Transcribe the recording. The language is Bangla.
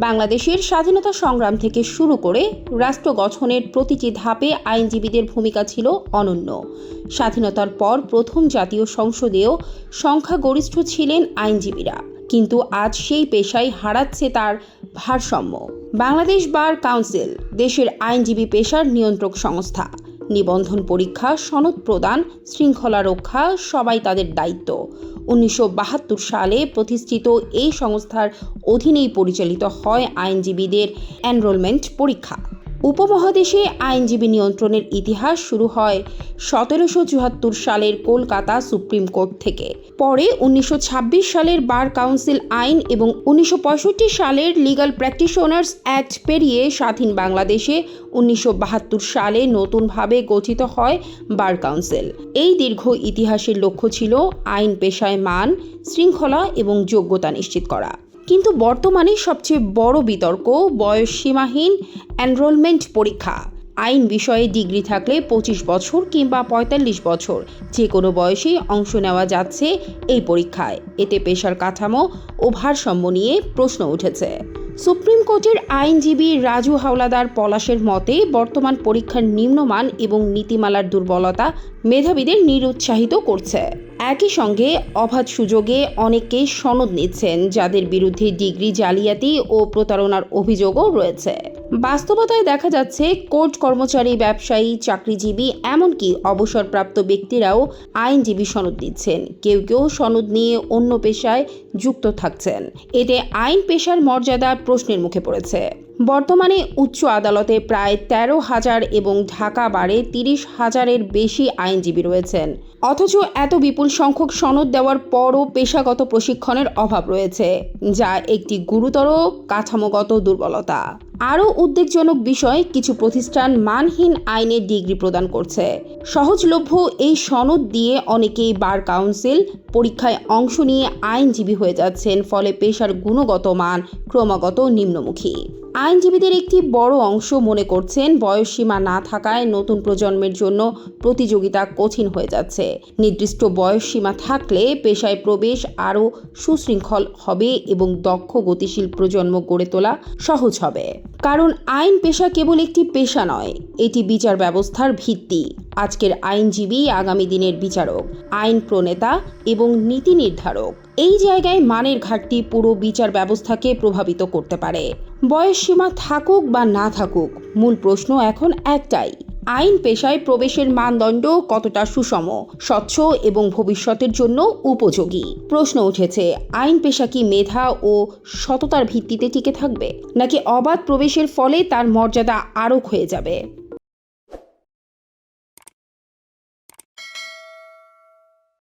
বাংলাদেশের স্বাধীনতা সংগ্রাম থেকে শুরু করে রাষ্ট্র গঠনের প্রতিটি ধাপে আইনজীবীদের ভূমিকা ছিল অনন্য। স্বাধীনতার পর প্রথম জাতীয় সংসদেও সংখ্যাগরিষ্ঠ ছিলেন আইনজীবীরা, কিন্তু আজ সেই পেশায় হারাচ্ছে তার ভারসাম্য। বাংলাদেশ বার কাউন্সিল দেশের আইনজীবী পেশার নিয়ন্ত্রক সংস্থা। নিবন্ধন পরীক্ষা, সনদ প্রদান, শৃঙ্খলা রক্ষা সবাই তাদের দায়িত্ব। 1972 সালে প্রতিষ্ঠিত এই সংস্থার অধীনেই পরিচালিত হয় আইনজীবীদের এনরোলমেন্ট পরীক্ষা। উপমহাদেশে আইনজীবী নিয়ন্ত্রণের ইতিহাস শুরু হয় 1774 সালের কলকাতা সুপ্রিম কোর্ট থেকে। পরে 1926 সালের বার কাউন্সিল আইন এবং 1965 সালের লিগ্যাল প্র্যাকটিশনার্স অ্যাক্ট পেরিয়ে স্বাধীন বাংলাদেশে 1972 সালে নতুনভাবে গঠিত হয় বার কাউন্সিল। এই দীর্ঘ ইতিহাসের লক্ষ্য ছিল আইন পেশায় মান, শৃঙ্খলা এবং যোগ্যতা নিশ্চিত করা। কিন্তু বর্তমানে সবচেয়ে বড় বিতর্ক বয়স সীমাহীন এনরোলমেন্ট পরীক্ষা। আইন বিষয়ে ডিগ্রি থাকলে 25 বছর কিংবা 45 বছর যে কোনো বয়সেই অংশ নেওয়া যাচ্ছে এই পরীক্ষায়। এতে পেশার কাঠামো ও ভারসাম্য নিয়ে প্রশ্ন উঠেছে। সুপ্রিম কোর্টের আইনজীবী রাজু হাওলাদার পলাশের মতে, বর্তমান পরীক্ষার নিম্নমান এবং নীতিমালার দুর্বলতা মেধাবীদের নিরুৎসাহিত করছে। একই সঙ্গে অবাধ সুযোগে অনেকে সনদ নিচ্ছেন, যাদের বিরুদ্ধে ডিগ্রি জালিয়াতি ও প্রতারণার অভিযোগও রয়েছে। বাস্তবতায় দেখা যাচ্ছে কোর্ট কর্মচারী, ব্যবসায়ী, চাকরিজীবী, এমনকি অবসরপ্রাপ্ত ব্যক্তিরাও আইনজীবী সনদ নিচ্ছেন। কেউ কেউ সনদ নিয়ে অন্য পেশায় যুক্ত থাকছেন। এতে আইন পেশার মর্যাদা প্রশ্নের মুখে পড়েছে। বর্তমানে উচ্চ আদালতে প্রায় 13,000 এবং ঢাকা বারে 30,000-এর বেশি আইনজীবী রয়েছেন। অথচ এত বিপুল সংখ্যক সনদ দেওয়ার পরও পেশাগত প্রশিক্ষণের অভাব রয়েছে, যা একটি গুরুতর কাঠামোগত দুর্বলতা। আরও উদ্বেগজনক বিষয়, কিছু প্রতিষ্ঠান মানহীন আইনের ডিগ্রি প্রদান করছে। সহজলভ্য এই সনদ দিয়ে অনেকেই বার কাউন্সিল পরীক্ষায় অংশ নিয়ে আইনজীবী হয়ে যাচ্ছেন, ফলে পেশার গুণগত মান ক্রমাগত নিম্নমুখী। আইনজীবীদের একটি বড় অংশ মনে করছেন, বয়সসীমা না থাকায় নতুন প্রজন্মের জন্য প্রতিযোগিতা কঠিন হয়ে যাচ্ছে। নির্দিষ্ট বয়সসীমা থাকলে পেশায় প্রবেশ আরও সুশৃঙ্খল হবে এবং দক্ষ, গতিশীল প্রজন্ম গড়ে তোলা সহজ হবে। কারণ আইন পেশা কেবল একটি পেশা নয়, এটি বিচার ব্যবস্থার ভিত্তি। আজকের আইনজীবী আগামী দিনের বিচারক, আইন প্রণেতা এবং নীতি নির্ধারক। এই জায়গায় মানের ঘাটতি পুরো বিচার ব্যবস্থাকে প্রভাবিত করতে পারে। বয়সসীমা থাকুক বা না থাকুক, মূল প্রশ্ন এখন একটাই: আইন পেশায় প্রবেশের মানদণ্ড কতটা সুষম, স্বচ্ছ এবং ভবিষ্যতের জন্য উপযোগী? প্রশ্ন উঠেছে, আইন পেশা কি মেধা ও সততার ভিত্তিতে টিকে থাকবে, নাকি অবাধ প্রবেশের ফলে তার মর্যাদা আরও ক্ষয়ে যাবে?